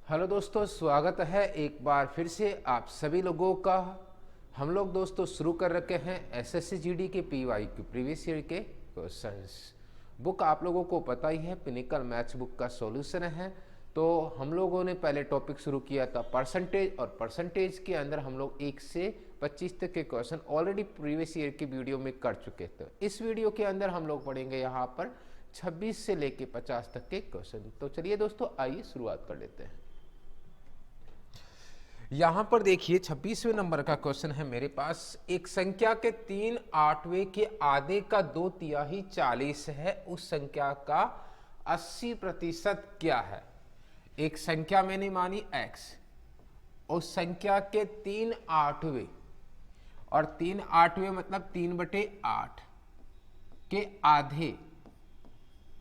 Hello दोस्तों, स्वागत है एक बार फिर से आप सभी लोगों का। हम लोग दोस्तों शुरू कर रखे हैं एसएससी जीडी के पीवाईक्यू प्रीवियस ईयर के क्वेश्चंस। बुक आप लोगों को पता ही है, पिनिकल मैथ्स बुक का सॉल्यूशन है। तो हम लोगों ने पहले टॉपिक शुरू किया था परसेंटेज, और परसेंटेज के अंदर हम लोग 1 से 25 तक के क्वेश्चन ऑलरेडी प्रीवियस ईयर की वीडियो में कर चुके थे। इस वीडियो के अंदर हम लोग पढ़ेंगे यहाँ पर 26 से लेके 50 तक के क्वेश्चन। तो चलिए दोस्तों, आइए शुरुआत कर लेते हैं। यहां पर देखिए 26वें नंबर का क्वेश्चन है मेरे पास। एक संख्या के 3/8 के आधे का 2/3 40 है, उस संख्या का 80% क्या है? एक संख्या मैंने मानी x, उस संख्या के 3/8 और 3/8 मतलब 3/8 के आधे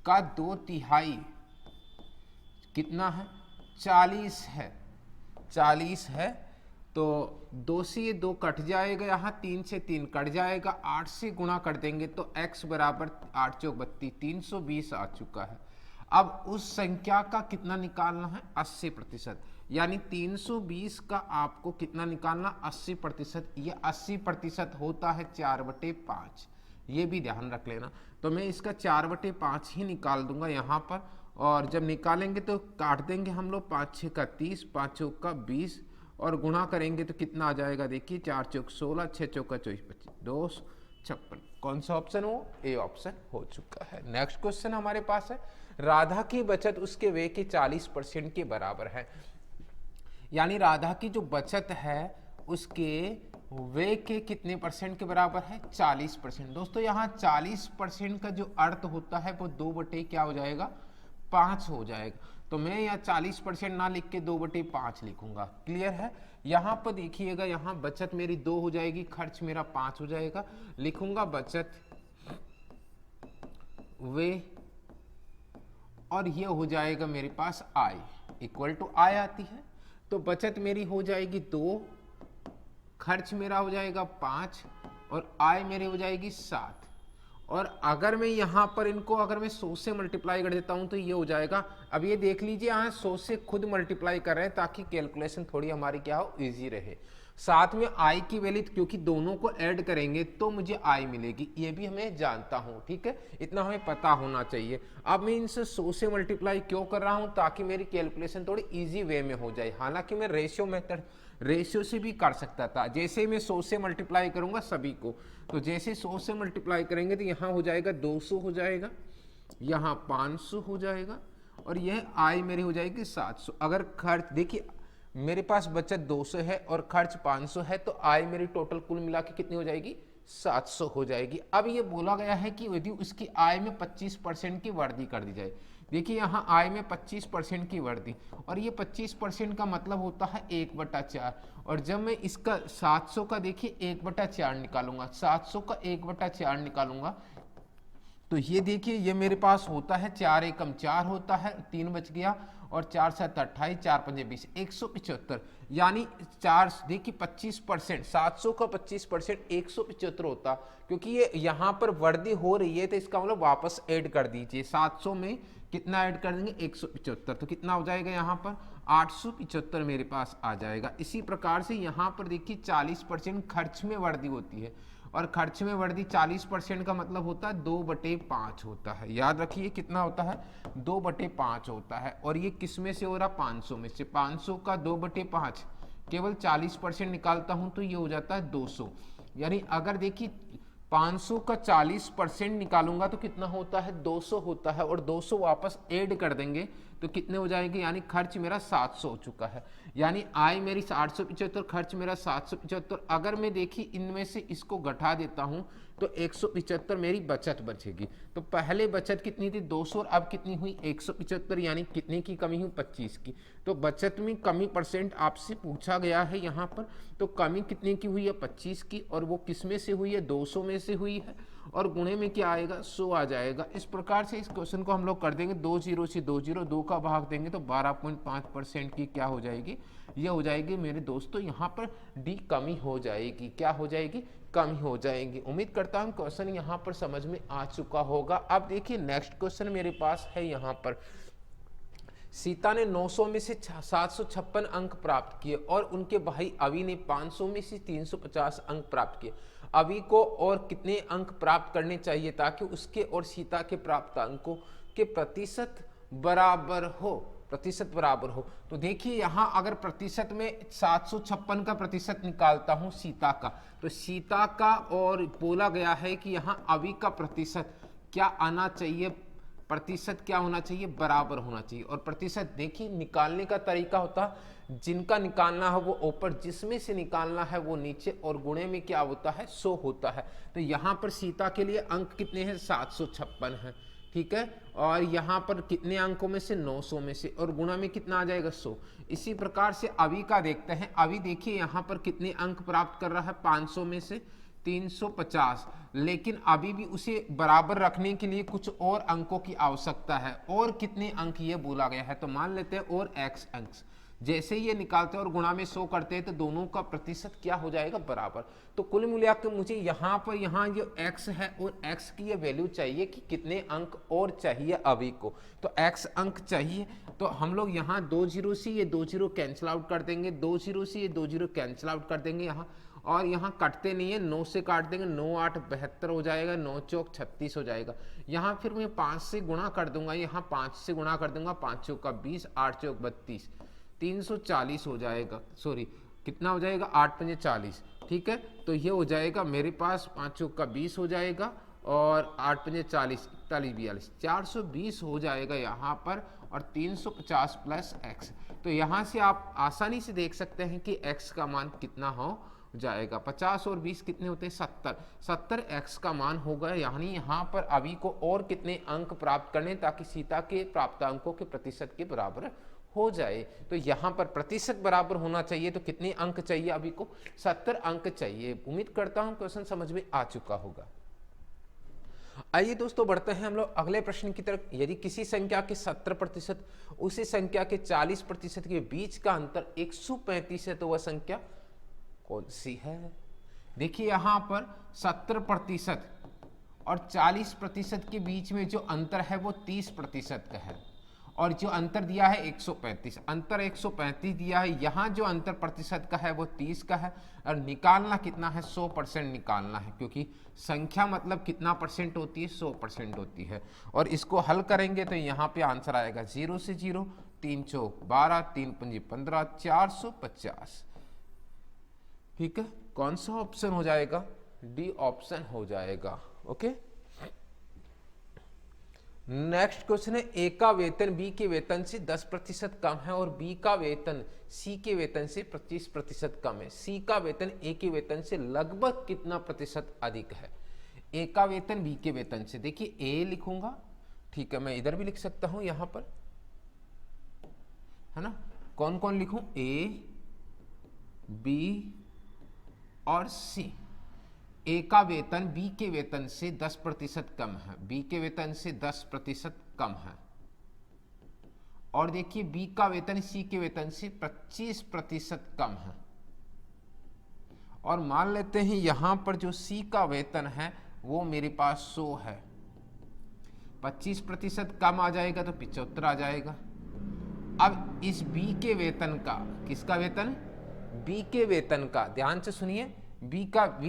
का 2/3 कितना है? 40 है। 40 है तो 2 से ये 2 कट जाएगा, यहाँ 3 से 3 कट जाएगा, 8 से गुणा कर देंगे तो x बराबर 8 चौक 32, 320 आ चुका है। अब उस संख्या का कितना निकालना है? 80%। यानी 320 का आपको कितना निकालना? 80%। ये 80% होता है 4/5। ये भी ध्यान रख लेना। तो मैं इसका 4/5 ही निकाल दूंगा यहाँ पर, और जब निकालेंगे तो काट देंगे हम लोग। 5 6 का 30, 5 चौक का 20, और गुणा करेंगे तो कितना आ जाएगा? देखिए 4 चौक 16, 6 चौक का 24, 25, 256। कौन सा ऑप्शन हो? ए ऑप्शन हो चुका है। नेक्स्ट क्वेश्चन हमारे पास है, राधा की बचत उसके व्यय के 40% के बराबर है। यानी राधा की जो बचत है उसके व्यय के कितने परसेंट के बराबर है? 40%। दोस्तों यहाँ 40% का जो अर्थ होता है वो 2 क्या हो जाएगा? 5 हो जाएगा। तो मैं यहाँ 40% ना लिख के 2/5 लिखूंगा। क्लियर है? यहाँ पर देखिएगा, यहाँ बचत मेरी 2 हो जाएगी, खर्च मेरा 5 हो जाएगा। लिखूंगा बचत वे, और ये हो जाएगा मेरे पास आय, इक्वल टू आय आती है। तो बचत मेरी हो जाएगी 2, खर्च मेरा हो जाएगा 5, और आय मेरी हो जाएगी 7। और अगर मैं यहाँ पर इनको अगर मैं 100 से मल्टीप्लाई कर देता हूँ तो ये हो जाएगा। अब ये देख लीजिए, यहाँ 100 से खुद मल्टीप्लाई कर रहे हैं ताकि कैलकुलेशन थोड़ी हमारी क्या हो? इजी रहे। साथ में आई की वैल्यू, क्योंकि दोनों को ऐड करेंगे तो मुझे आई मिलेगी, ये भी हमें जानता हूँ। ठीक है, इतना हमें पता होना चाहिए। अब मैं इनसे 100 से मल्टीप्लाई क्यों कर रहा हूँ? ताकि मेरी कैलकुलेशन थोड़ी ईजी वे में हो जाए। हालांकि मैं रेशियो मेथड, रेशियो से भी कर सकता था। जैसे मैं 100 से मल्टीप्लाई करूंगा सभी को, तो जैसे 100 से मल्टीप्लाई करेंगे तो यहाँ हो जाएगा 200 हो जाएगा, यहाँ 500 हो जाएगा, और यह आय मेरी हो जाएगी 700। अगर खर्च देखिए, मेरे पास बचत 200 है और खर्च 500 है, तो आय मेरी टोटल कुल मिला के कितनी हो जाएगी? 700 हो जाएगी। अब ये बोला गया है कि यदि उसकी आय में 25% की वृद्धि कर दी जाए। देखिए यहाँ आय में 25% की वृद्धि, और ये 25% का मतलब होता है 1/4। और जब मैं इसका 700 का देखिए 1/4 निकालूंगा, 700 का 1/4 निकालूंगा, तो ये देखिए ये मेरे पास होता है 4 एकम 4 होता है, 3 बच गया, और 4 7 28, 4 5 20, 175। यानी 4 देखिए 25%, 700 का 25% 175 होता। क्योंकि ये यहाँ पर वृद्धि हो रही है तो इसका मतलब वापस ऐड कर दीजिए। 700 में कितना ऐड कर देंगे? 175। तो कितना हो जाएगा यहाँ पर? 875 मेरे पास आ जाएगा। इसी प्रकार से यहाँ पर देखिए 40% खर्च में वृद्धि होती है, और खर्च में वृद्धि 40% का मतलब होता है 2/5 होता है। याद रखिए कितना होता है? 2/5 होता है। और ये किस में से हो रहा? 500 में से। 500 का 2/5 केवल 40% निकालता हूं तो ये हो जाता है 200। यानी अगर देखिए 500 का 40% निकालूंगा तो कितना होता है? 200 होता है, और 200 वापस ऐड कर देंगे तो कितने हो जाएंगे? यानी खर्च मेरा 700 हो चुका है। यानी आय मेरी 875, खर्च मेरा 775। अगर मैं देखिए इनमें से इसको घटा देता हूं तो 175 मेरी बचत बचेगी। तो पहले बचत कितनी थी? 200, और अब कितनी हुई? 175। यानी कितने की कमी हुई? 25 की। तो बचत में कमी परसेंट आपसे पूछा गया है यहाँ पर, तो कमी कितने की हुई है? 25 की। और वो किस में से हुई है? 200 में से हुई है, और गुणे में क्या आएगा? 100 आ जाएगा। इस प्रकार से इस क्वेश्चन को हम लोग कर देंगे। 2 0 से 2 0, 2 का भाग देंगे तो 12.5% की क्या हो जाएगी? ये हो जाएगी मेरे दोस्तों, यहाँ पर डी कमी हो जाएगी। क्या हो जाएगी? कमी हो जाएगी। उम्मीद करता हूँ क्वेश्चन यहाँ पर समझ में आ चुका होगा। अब देखिए नेक्स्ट क्वेश्चन मेरे पास है यहाँ पर सीता ने 900 में से 756 अंक प्राप्त किए और उनके भाई अवि ने 500 में से 350 अंक प्राप्त किए। अवि को और कितने अंक प्राप्त करने चाहिए ताकि उसके और सीता के प्राप्त अंकों के प्रतिशत बराबर हो, प्रतिशत बराबर हो। तो देखिए यहाँ अगर प्रतिशत में 756 का प्रतिशत निकालता हूँ सीता का, तो सीता का और बोला गया है कि यहाँ अवि का प्रतिशत क्या आना चाहिए, प्रतिशत क्या होना चाहिए, बराबर होना चाहिए। और प्रतिशत देखिए निकालने का तरीका होता है, जिनका निकालना है वो ऊपर, जिसमें से निकालना है वो नीचे, और गुणे में क्या होता है 100 होता है। तो यहाँ पर सीता के लिए अंक कितने हैं 756 हैं, ठीक है। और यहाँ पर कितने अंकों में से 900 में से, और गुणा में कितना आ जाएगा 100। इसी प्रकार से अवि का देखते हैं। अवि देखिए यहाँ पर कितने अंक प्राप्त कर रहा है 500 में से 350, लेकिन अभी भी उसे बराबर रखने के लिए कुछ और अंकों की आवश्यकता है। और कितने अंक ये बोला गया है, तो मान लेते हैं और x अंक। जैसे ये निकालते हैं और गुणा में 100 करते हैं तो दोनों का प्रतिशत क्या हो जाएगा बराबर। तो कुल मिलाकर मुझे यहाँ पर यहाँ जो x है और x की ये वैल्यू चाहिए कि कितने अंक और चाहिए अवि को, तो x अंक चाहिए। तो हम लोग यहाँ 2 जीरो से ये 2 जीरो कैंसिल आउट कर देंगे, 2 जीरो से ये 2 जीरो कैंसिल आउट कर देंगे यहाँ, और यहाँ कटते नहीं है, 9 से काट देंगे, 9 8 72 हो जाएगा, 9 चौक 36 हो जाएगा। यहाँ फिर मैं 5 से गुणा कर दूंगा, यहाँ 5 से गुणा कर दूंगा, 5 चौक का 20, 8 चौक 32, 340 हो जाएगा, सॉरी कितना हो जाएगा 8 पंजे 40, ठीक है। तो ये हो जाएगा मेरे पास 5 चौक का 20 हो जाएगा और 8 पंजे 40, 41 42, 420 हो जाएगा यहाँ पर, और 350 प्लस x। तो यहाँ से आप आसानी से देख सकते हैं कि x का मान कितना हो जाएगा। 50 और 20 कितने होते हैं 70, 70 x का मान होगा। यानी यहाँ पर अवि को और कितने अंक प्राप्त करने ताकि सीता के प्राप्त अंकों के प्रतिशत के बराबर हो जाए। तो यहाँ पर प्रतिशत बराबर होना चाहिए, तो कितने अंक चाहिए अवि को 70 अंक चाहिए। उम्मीद करता हूँ क्वेश्चन समझ में आ चुका होगा। आइए दोस्तों बढ़ते हैं हम लोग अगले प्रश्न की तरफ। यदि किसी संख्या के 70% उसी संख्या के 40% के बीच का अंतर 135 है तो वह संख्या कौन सी है। देखिए यहाँ पर 70% और 40% के बीच में जो अंतर है वो 30% का है, और जो अंतर दिया है 135, अंतर 135 दिया है। यहाँ जो अंतर प्रतिशत का है वो 30 का है, और निकालना कितना है 100% निकालना है, क्योंकि संख्या मतलब कितना परसेंट होती है 100% होती है। और इसको हल करेंगे तो यहाँ पे आंसर आएगा 0 से 0, 3 चौक 12, 3 पंजी 15, 450, ठीक है। कौन सा ऑप्शन हो जाएगा, डी ऑप्शन हो जाएगा। ओके, नेक्स्ट क्वेश्चन है ए का वेतन बी के वेतन से 10% कम है और बी का वेतन सी के वेतन से 25% कम है। सी का वेतन ए के वेतन से लगभग कितना प्रतिशत अधिक है। ए का वेतन बी के वेतन से, देखिए ए लिखूंगा, ठीक है, मैं इधर भी लिख सकता हूं यहां पर, है ना। कौन कौन लिखूं, ए बी और सी। ए का वेतन बी के वेतन से 10% कम है, बी के वेतन से 10% कम है। और देखिए बी का वेतन सी के वेतन से 25% कम है। और मान लेते हैं यहां पर जो सी का वेतन है वो मेरे पास 100 है, 25% कम आ जाएगा तो 75 आ जाएगा। अब इस बी के वेतन का, किसका वेतन, बी के वेतन का, ध्यान से सुनिए, बी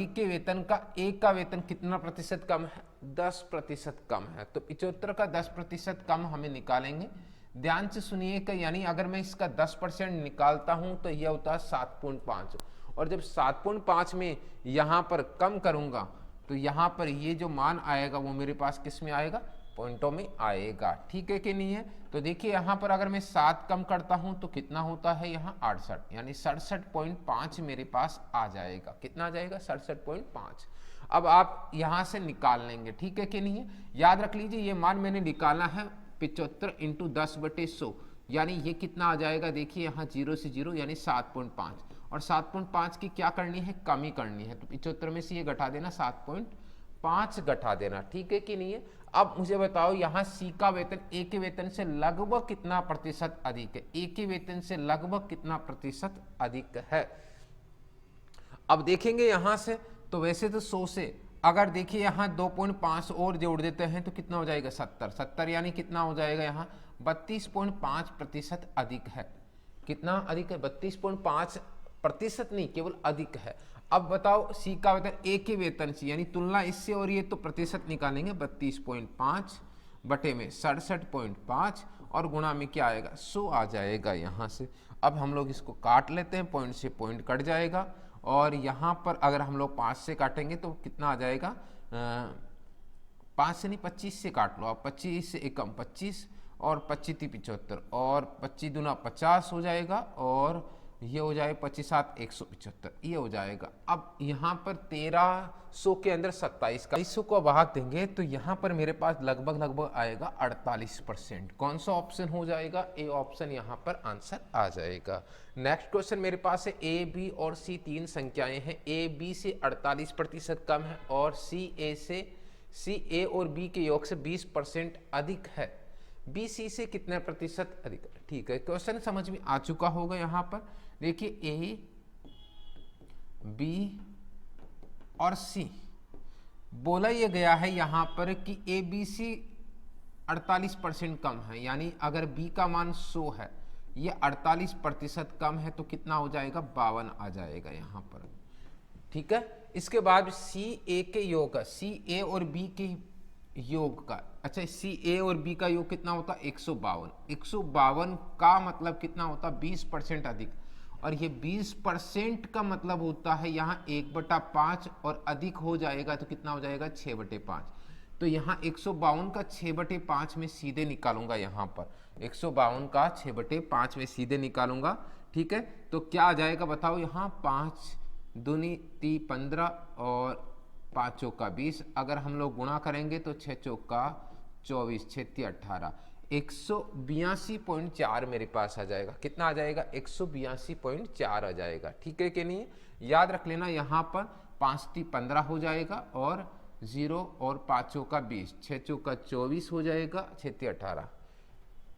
के वेतन का ए का वेतन कितना प्रतिशत कम है, 10% कम है। तो 75 का 10% कम हमें निकालेंगे। ध्यान से सुनिएगा, यानी अगर मैं इसका 10% निकालता हूं तो यह होता है 7.5, और जब 7.5 में यहां पर कम करूंगा तो यहां पर ये जो मान आएगा वो मेरे पास किस में आएगा, पॉइंटों में आएगा, ठीक है कि नहीं है। तो देखिए यहाँ पर अगर मैं 7 कम करता हूं तो कितना होता है यहाँ 68, यानी 67.5 मेरे पास आ जाएगा। कितना आ जाएगा 67.5। अब आप यहाँ से निकाल लेंगे, ठीक है कि नहीं है। याद रख लीजिए ये मान मैंने निकाला है 75 × 10/100, यानी ये कितना आ जाएगा, देखिए यहाँ 0 से 0 यानी 7.5, और 7.5 की क्या करनी है, कमी करनी है। तो 75 में से ये घटा देना, 7.5 घटा देना, ठीक है कि नहीं है। अब मुझे बताओ यहाँ सी का वेतन ए के वेतन से लगभग कितना प्रतिशत अधिक है, ए के वेतन से लगभग कितना प्रतिशत अधिक है। अब देखेंगे यहां से, तो वैसे तो 100 से अगर देखिए यहाँ 2.5 और जोड़ देते हैं तो कितना हो जाएगा 70, यानी कितना हो जाएगा यहाँ 32.5% अधिक है। कितना अधिक है? 32.5% नहीं, केवल अधिक है। अब बताओ सी का वेतन ए के वेतन से, यानी तुलना इससे हो रही है तो प्रतिशत निकालेंगे 32.5 बटे में 67.5 और गुणा में क्या आएगा? 100 आ जाएगा यहाँ से। अब हम लोग इसको काट लेते हैं, पॉइंट से पॉइंट कट जाएगा और यहाँ पर अगर हम लोग 5 से काटेंगे तो कितना आ जाएगा? 5 से नहीं 25 से काट लो आप, 25 से एकम 25 और 25 75 और 25 दूना 50 हो जाएगा और ये हो जाएगा 25 7 175, ये हो जाएगा। अब यहाँ पर 1300 के अंदर 27 का 200 को भाग देंगे तो यहाँ पर मेरे पास लगभग आएगा 48%। कौन सा ऑप्शन हो जाएगा? ए ऑप्शन यहाँ पर आंसर आ जाएगा। नेक्स्ट क्वेश्चन मेरे पास है ए बी और सी तीन संख्याएं हैं। ए बी से 48% कम है और सी ए और बी के योग से 20% अधिक है। बी सी से कितने प्रतिशत अधिक है? ठीक है, क्वेश्चन समझ में आ चुका होगा। यहाँ पर देखिए ए बी और सी बोला ये गया है यहाँ पर कि ए बी सी 48% कम है, यानी अगर बी का मान 100 है, ये 48% कम है तो कितना हो जाएगा? 52 आ जाएगा यहाँ पर। ठीक है, इसके बाद सी ए के योग का, सी ए और बी के योग का, अच्छा सी ए और बी का योग कितना होता है? 152। 152 का मतलब कितना होता है? 20% अधिक, और ये 20% का मतलब होता है यहाँ 1/5 और अधिक हो जाएगा तो कितना हो जाएगा? 6/5। तो यहाँ 152 का 6/5 में सीधे निकालूंगा। यहाँ पर 152 का 6/5 में सीधे निकालूंगा। ठीक है, तो क्या आ जाएगा बताओ? यहाँ 5 दूनी 15 और 5 चौका 20, अगर हम लोग गुणा करेंगे तो 6 चौका 24, 6 18, 182.4 मेरे पास आ जाएगा। कितना आ जाएगा? 182.4 आ जाएगा। ठीक है कि नहीं? याद रख लेना, यहाँ पर 5 × 15 हो जाएगा और 0 और 5 चौका 20, 6 चौका 24 हो जाएगा, 6 18,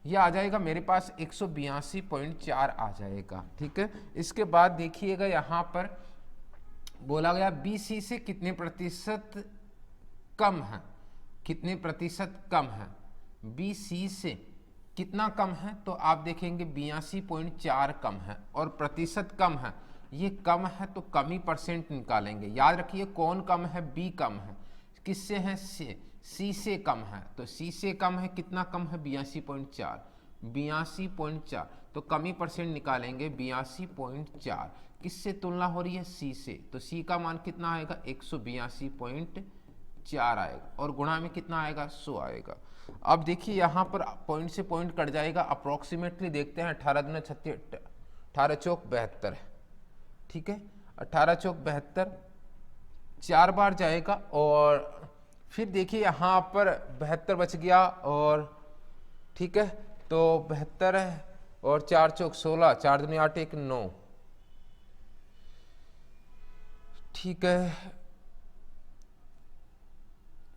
यह आ जाएगा मेरे पास 182.4 आ जाएगा। ठीक है, इसके बाद देखिएगा यहाँ पर बोला गया बी सी से कितने प्रतिशत कम है? कितने प्रतिशत कम है? बी सी से कितना कम है? तो आप देखेंगे 82.4 कम है और प्रतिशत कम है। ये कम है तो कम ही परसेंट निकालेंगे। याद रखिए कौन कम है? बी कम है। किससे है? सी से कम है। तो सी से कम है, कितना कम है? 82.4। 82.4 तो कम ही परसेंट निकालेंगे। 82.4 किससे तुलना हो रही है? सी से, तो सी का मान कितना आएगा? 182.4 आएगा और गुणा में कितना आएगा? 100 आएगा। अब देखिए यहाँ पर पॉइंट से पॉइंट कट जाएगा, अप्रोक्सीमेटली देखते हैं। 18 दूना 36, 18 चौक 72। ठीक है, 18 चौक 72 4 बार जाएगा और फिर देखिए यहाँ पर 72 बच गया और ठीक है, तो 72 है और 4 चौक 16, 4 दूनी 8, 1 9। ठीक है,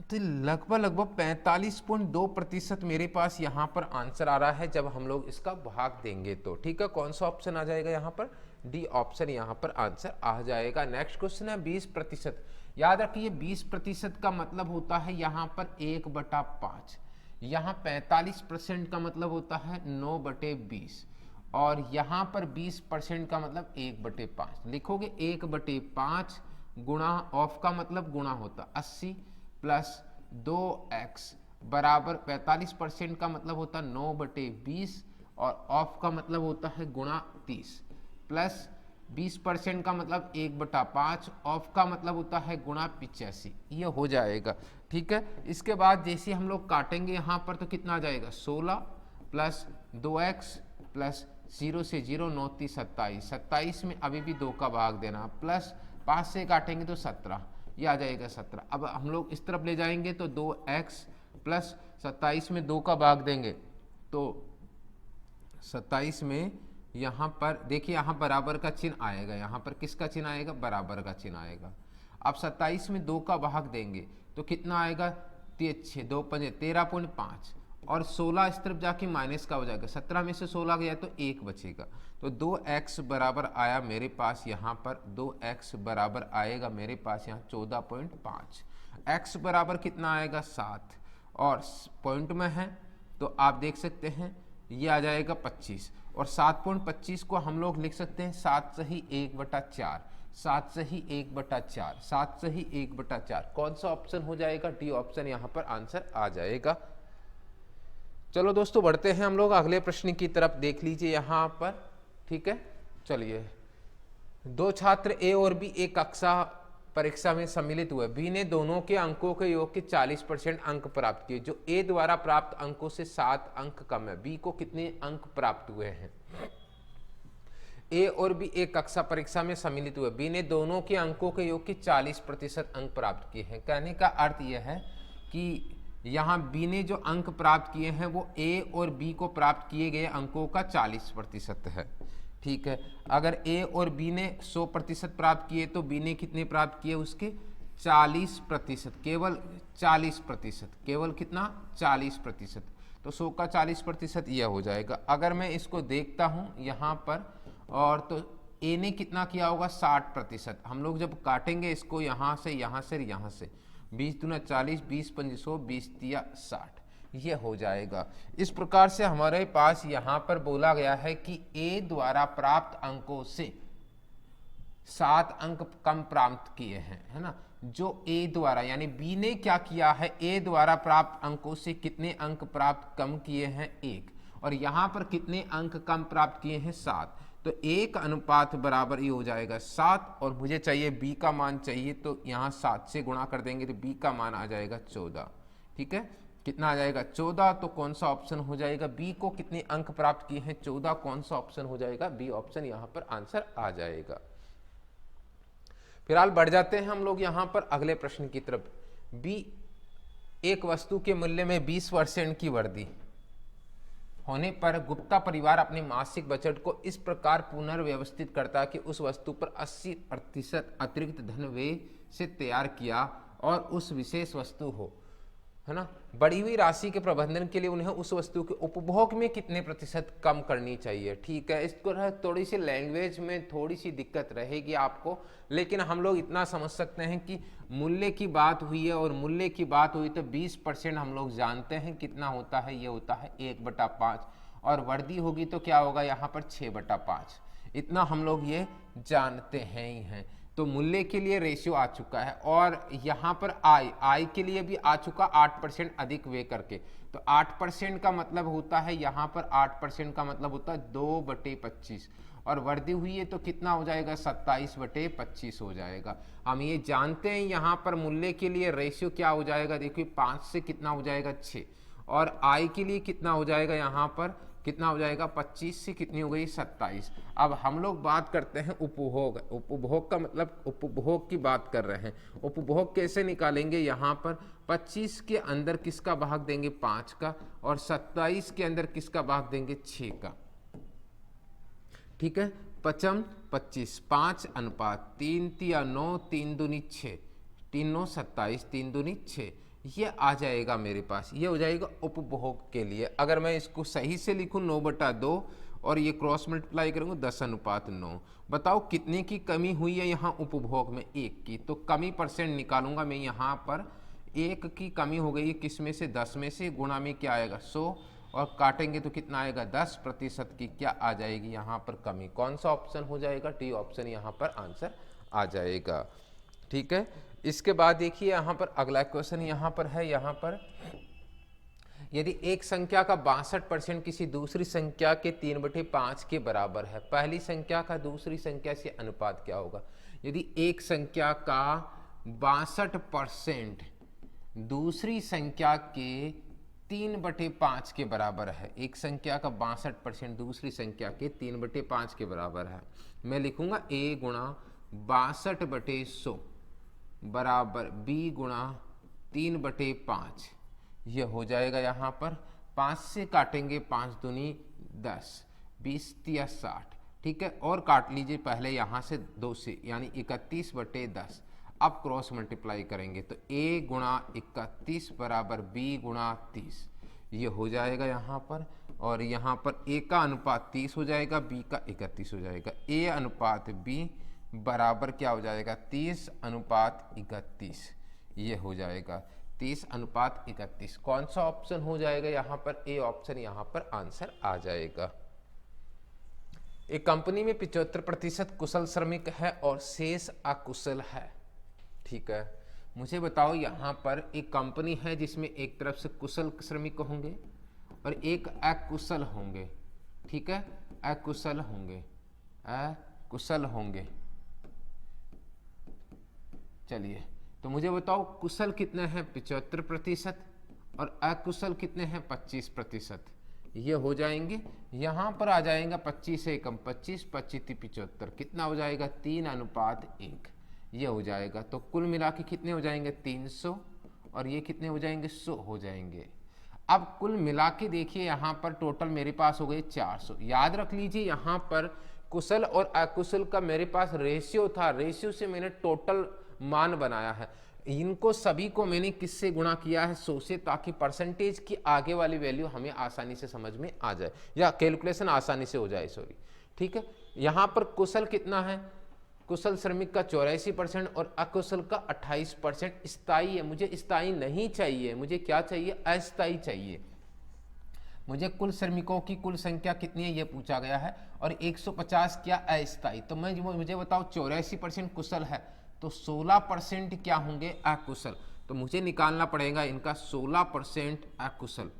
तो लगभग 45.2% मेरे पास यहाँ पर आंसर आ रहा है जब हम लोग इसका भाग देंगे तो। ठीक है, कौन सा ऑप्शन आ जाएगा यहाँ पर? डी ऑप्शन यहाँ पर आंसर आ जाएगा। नेक्स्ट क्वेश्चन है 20%। याद रखिए 20% का मतलब होता है यहाँ पर 1/5। यहाँ 45% का मतलब होता है 9/20 और यहाँ पर 20% का मतलब 1/5। लिखोगे 1/5 गुणा, ऑफ का मतलब गुणा होता 80 प्लस 2x बराबर 45% का मतलब होता 9/20 और ऑफ का मतलब होता है गुणा 30 प्लस 20% का मतलब 1/5, ऑफ का मतलब होता है गुणा 85। ये हो जाएगा। ठीक है, इसके बाद जैसे हम लोग काटेंगे यहाँ पर तो कितना आ जाएगा? 16 प्लस 2x प्लस 0 से 0, 9 30 27, 27 में अभी भी 2 का भाग देना प्लस 5 से काटेंगे तो 17, ये आ जाएगा 17। अब हम लोग इस तरफ ले जाएंगे तो 2x प्लस 27 में 2 का भाग देंगे तो 27 में यहाँ पर देखिए यहाँ बराबर का चिन्ह आएगा। यहाँ पर किसका चिन्ह आएगा? बराबर का चिन्ह आएगा। अब 27 में 2 का भाग देंगे तो कितना आएगा? 6 2 5 13.5 और 16 इस तरफ जाके माइनस का हो जाएगा। 17 में से 16 गया तो 1 बचेगा। तो 2x बराबर आया मेरे पास यहाँ पर 2x बराबर आएगा मेरे पास यहाँ 14.5। x बराबर कितना आएगा? 7 और पॉइंट में है तो आप देख सकते हैं ये आ जाएगा 25, और 7.25 को हम लोग लिख सकते हैं 7 सही 1/4, 7 सही 1/4, 7 सही 1/4। कौन सा ऑप्शन हो जाएगा? डी ऑप्शन यहाँ पर आंसर आ जाएगा। चलो दोस्तों बढ़ते हैं हम लोग अगले प्रश्न की तरफ। देख लीजिए यहाँ पर, ठीक है। चलिए, दो छात्र ए और बी एक कक्षा परीक्षा में सम्मिलित हुए। बी ने दोनों के अंकों के योग के 40% अंक प्राप्त किए, जो ए द्वारा प्राप्त अंकों से 7 अंक कम है। बी को कितने अंक प्राप्त हुए हैं? ए और बी एक कक्षा परीक्षा में सम्मिलित हुए। बी ने दोनों के अंकों के योग के 40% अंक प्राप्त किए हैं। कहने का अर्थ यह है कि यहाँ बी ने जो अंक प्राप्त किए हैं वो ए और बी को प्राप्त किए गए अंकों का 40% है, ठीक है। अगर ए और बी ने 100% प्राप्त किए तो बी ने कितने प्राप्त किए? उसके 40%, केवल 40%, केवल कितना? 40%। तो 100 का 40% यह हो जाएगा। अगर मैं इसको देखता हूँ यहाँ पर, और तो ए ने कितना किया होगा? 60%। हम लोग जब काटेंगे इसको यहाँ से यहाँ से यहाँ से, 20 दूना 40, 20 पंजे 100, 20 तिया 60, ये हो जाएगा। इस प्रकार से हमारे पास यहाँ पर बोला गया है कि ए द्वारा प्राप्त अंकों से 7 अंक कम प्राप्त किए हैं, है ना। जो ए द्वारा, यानी बी ने क्या किया है? ए द्वारा प्राप्त अंकों से कितने अंक प्राप्त कम किए हैं? 1। और यहाँ पर कितने अंक कम प्राप्त किए हैं? 7। तो 1 अनुपात बराबर ये हो जाएगा 7, और मुझे चाहिए बी का मान चाहिए, तो यहाँ 7 से गुणा कर देंगे तो बी का मान आ जाएगा 14, ठीक है। कितना आ जाएगा? 14। तो कौन सा ऑप्शन हो जाएगा? बी को कितने अंक प्राप्त किए हैं? 14। कौन सा ऑप्शन हो जाएगा? बी ऑप्शन यहाँ पर आंसर आ जाएगा। फिलहाल बढ़ जाते हैं हम लोग यहाँ पर अगले प्रश्न की तरफ। बी एक वस्तु के मूल्य में 20% की वृद्धि होने पर गुप्ता परिवार अपने मासिक बजट को इस प्रकार पुनर्व्यवस्थित करता है कि उस वस्तु पर 80% अतिरिक्त धन व्यय से तैयार किया और उस विशेष वस्तु हो, है ना, बढ़ी हुई राशि के प्रबंधन के लिए उन्हें उस वस्तु के उपभोग में कितने प्रतिशत कम करनी चाहिए। ठीक है, इसको थोड़ी सी लैंग्वेज में थोड़ी सी दिक्कत रहेगी आपको, लेकिन हम लोग इतना समझ सकते हैं कि मूल्य की बात हुई है, और मूल्य की बात हुई तो 20% हम लोग जानते हैं कितना होता है, ये होता है 1/5, और वृद्धि होगी तो क्या होगा यहाँ पर 6/5, इतना हम लोग ये जानते हैं ही हैं। तो मूल्य के लिए रेशियो आ चुका है, और यहाँ पर आई के लिए भी आ चुका 8% अधिक वे करके। तो 8% का मतलब होता है, यहाँ पर 8% का मतलब होता है 2/25, और वृद्धि हुई है तो कितना हो जाएगा 27/25 हो जाएगा। हम ये जानते हैं यहाँ पर मूल्य के लिए रेशियो क्या हो जाएगा, देखिए 5 से कितना हो जाएगा 6, और आई के लिए कितना हो जाएगा, यहाँ पर कितना हो जाएगा 25 से कितनी हो गई 27। अब हम लोग बात करते हैं उपभोग। उपभोग का मतलब उपभोग की बात कर रहे हैं। उपभोग कैसे निकालेंगे, यहाँ पर 25 के अंदर किसका भाग देंगे 5 का, और 27 के अंदर किसका भाग देंगे 6 का। ठीक है, 5 25, 5:3, 3 9, 3 दूनी 6, 3 9 27, 3 दूनी 6, ये आ जाएगा मेरे पास, ये हो जाएगा उपभोग के लिए। अगर मैं इसको सही से लिखूं 9/2 और ये क्रॉस मल्टीप्लाई करूंगा 10:9। बताओ कितने की कमी हुई है यहाँ उपभोग में, 1 की। तो कमी परसेंट निकालूंगा मैं, यहाँ पर 1 की कमी हो गई है, किस में से 10 में से, गुणा में क्या आएगा 100, और काटेंगे तो कितना आएगा 10% की क्या आ जाएगी यहाँ पर कमी। कौन सा ऑप्शन हो जाएगा, डी ऑप्शन यहाँ पर आंसर आ जाएगा। ठीक है, इसके बाद देखिए यहाँ पर अगला क्वेश्चन यहाँ पर है, यहाँ पर यदि एक संख्या का 62% किसी दूसरी संख्या के 3/5 के बराबर है, पहली संख्या का दूसरी संख्या से अनुपात क्या होगा। यदि एक संख्या का 62% दूसरी संख्या के 3/5 के बराबर है, एक संख्या का 62% दूसरी संख्या के 3/5 के बराबर है, मैं लिखूंगा a गुणा 62/100 बराबर b गुणा 3/5, यह हो जाएगा। यहाँ पर 5 से काटेंगे, 5 दूनी 10, 20 तिया 60, ठीक है, और काट लीजिए पहले यहाँ से 2 से, यानी 31/10। अब क्रॉस मल्टीप्लाई करेंगे तो a गुणा 31 बराबर b गुणा 30, ये हो जाएगा यहाँ पर, और यहाँ पर a का अनुपात 30 हो जाएगा, b का 31 हो जाएगा। a अनुपात b बराबर क्या हो जाएगा 30:31, ये हो जाएगा। 30:31। कौन सा ऑप्शन हो जाएगा यहाँ पर? ए ऑप्शन यहाँ पर आंसर आ जाएगा। एक कंपनी में 75% कुशल श्रमिक है और शेष अकुशल है। ठीक है, मुझे बताओ यहाँ पर एक कंपनी है जिसमें एक तरफ से कुशल श्रमिक होंगे और एक अकुशल होंगे। ठीक है, अकुशल होंगे, अकुशल होंगे। चलिए, तो मुझे बताओ कुशल कितने हैं? 75% और अकुशल कितने हैं? 25%। ये हो जाएंगे, यहाँ पर आ जाएगा 25 से कम 25, 25 75, कितना हो जाएगा? 3:1। ये हो जाएगा। तो कुल मिला के कितने हो जाएंगे? 300 और ये कितने हो जाएंगे? 100 हो जाएंगे। अब कुल मिला के देखिए यहाँ पर टोटल मेरे पास हो गए 400। याद रख लीजिए यहाँ पर कुशल और अकुशल का मेरे पास रेशियो था, रेशियो से मैंने टोटल मान बनाया है। इनको सभी को मैंने किससे गुणा किया है? 100 से, ताकि परसेंटेज की आगे वाली वैल्यू हमें आसानी से समझ में आ जाए या कैलकुलेशन आसानी से हो जाए। सॉरी, ठीक है। यहाँ पर कुशल कितना है? कुशल श्रमिक का 84% और अकुशल का 28% स्थायी है। मुझे स्थायी नहीं चाहिए, मुझे क्या चाहिए? अस्थायी चाहिए। मुझे कुल श्रमिकों की कुल संख्या कितनी है ये पूछा गया है और 150 क्या अस्थायी। तो मुझे बताओ 84% कुशल है तो 16% क्या होंगे? अकुशल। तो मुझे निकालना पड़ेगा इनका 16% अकुशल,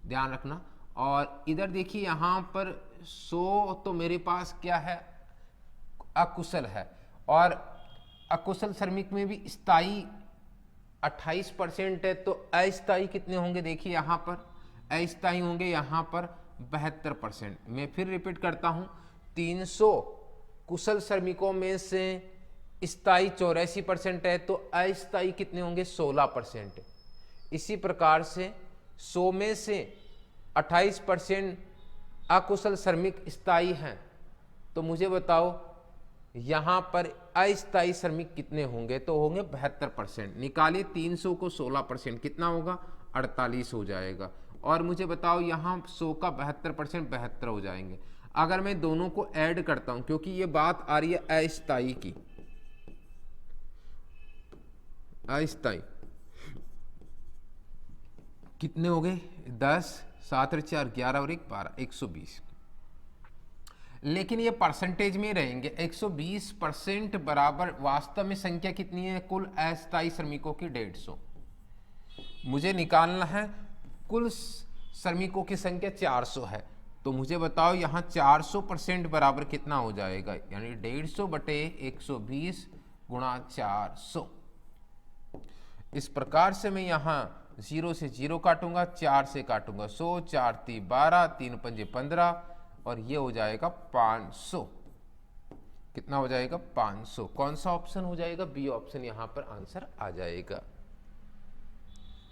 ध्यान रखना। और इधर देखिए यहाँ पर 100 तो मेरे पास क्या है? अकुशल है। और अकुशल श्रमिक में भी स्थायी 28% है, तो अस्थायी कितने होंगे? देखिए यहाँ पर अस्थायी होंगे यहाँ पर 72%। मैं फिर रिपीट करता हूँ, 300 कुशल श्रमिकों में से स्थायी 84% है, तो अस्थायी कितने होंगे? 16%। इसी प्रकार से 100 में से 28% अकुशल श्रमिक स्थायी हैं, तो मुझे बताओ यहाँ पर अस्थायी श्रमिक कितने होंगे? तो होंगे 72%। निकालिए 300 को 16%, कितना होगा? 48 हो जाएगा। और मुझे बताओ यहाँ 100 का 72% 72 हो जाएंगे। अगर मैं दोनों को ऐड करता हूं, क्योंकि ये बात आ रही है अस्थायी की, अस्थायी कितने हो गए? 10, 7 और 4 11 और 1 12, 120। लेकिन ये परसेंटेज में रहेंगे। 120% बराबर वास्तव में संख्या कितनी है? कुल अस्थायी श्रमिकों की 150। मुझे निकालना है कुल श्रमिकों की संख्या 400 है, तो मुझे बताओ यहाँ 400% बराबर कितना हो जाएगा? यानी 150 बटे 120 गुणा 400। इस प्रकार से मैं यहाँ 0 से 0 काटूंगा, 4 से काटूंगा 100, 4 3 12, 3 5 15 और ये हो जाएगा 500। कितना हो जाएगा? 500। कौन सा ऑप्शन हो जाएगा? बी ऑप्शन यहाँ पर आंसर आ जाएगा।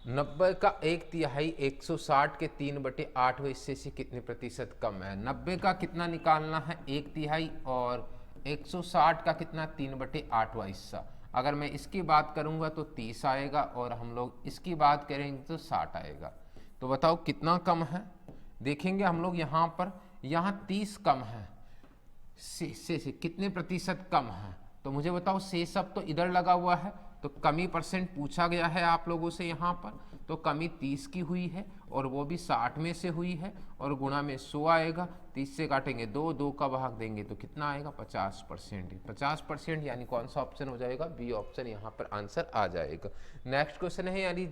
90 का 1/3 160 के 3/8 हिस्से से कितने प्रतिशत कम है? 90 का कितना निकालना है? 1/3 और 160 का कितना? 3/8 हिस्सा। अगर मैं इसकी बात करूंगा तो 30 आएगा और हम लोग इसकी बात करेंगे तो 60 आएगा। तो बताओ कितना कम है? देखेंगे हम लोग यहाँ पर, यहाँ 30 कम है, से कितने प्रतिशत कम है? तो मुझे बताओ से सब तो इधर लगा हुआ है, तो कमी परसेंट पूछा गया है आप लोगों से यहाँ पर, तो कमी 30 की हुई है और वो भी 60 में से हुई है और गुणा में 100 आएगा। 30 से काटेंगे 2, 2 का भाग देंगे तो कितना आएगा? 50%। 50% यानी कौन सा ऑप्शन हो जाएगा? बी ऑप्शन यहाँ पर आंसर आ जाएगा। नेक्स्ट क्वेश्चन है, यानी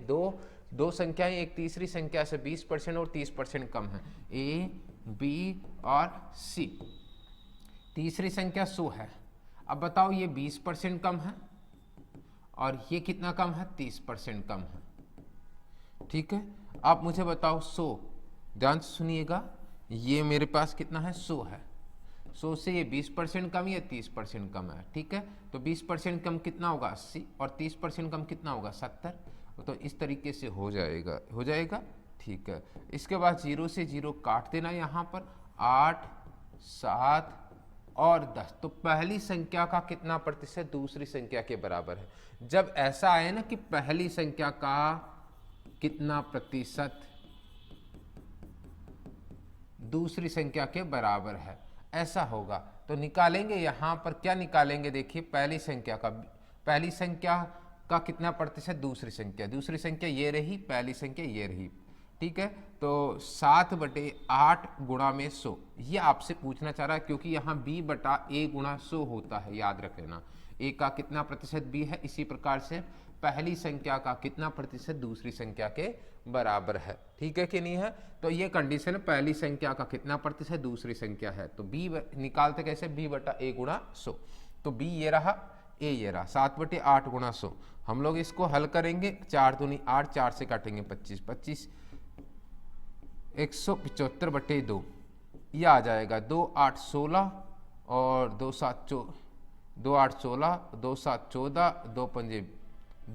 दो संख्याएं एक तीसरी संख्या से 20% और 30% कम है, ए बी और सी। तीसरी संख्या 100 है। अब बताओ ये 20% कम है और ये कितना कम है? 30% कम है। ठीक है, आप मुझे बताओ 100, ध्यान से सुनिएगा, ये मेरे पास कितना है? 100 है। 100 से ये 20% कम या 30% कम है। ठीक है, तो 20% कम कितना होगा? 80 और 30% कम कितना होगा? 70। तो इस तरीके से हो जाएगा। ठीक है, इसके बाद 0 से 0 काट देना यहाँ पर, 8, 7 और 10। तो पहली संख्या का कितना प्रतिशत दूसरी संख्या के बराबर है? जब ऐसा आए ना कि पहली संख्या का कितना प्रतिशत दूसरी संख्या के बराबर है, ऐसा होगा तो निकालेंगे यहाँ पर क्या निकालेंगे? देखिए पहली संख्या का कितना प्रतिशत दूसरी संख्या ये रही, पहली संख्या ये रही, ठीक है। तो 7/8 गुणा में 100, ये आपसे पूछना चाह रहा है क्योंकि यहाँ b/a गुणा 100 होता है, याद रख लेना। a का कितना प्रतिशत b है, इसी प्रकार से पहली संख्या का कितना प्रतिशत दूसरी संख्या के बराबर है, ठीक है कि नहीं है। तो ये कंडीशन है, पहली संख्या का कितना प्रतिशत दूसरी संख्या है, तो b निकालते कैसे, b/a गुणा 100। तो b ये रहा, a ये रहा, 7/8 गुणा 100। हम लोग इसको हल करेंगे, 4 दूनी 8, 4 से काटेंगे 25, 25 175/2, ये आ जाएगा 2 8 16 और 2 7 2 8 16, 2 7 14, 2 5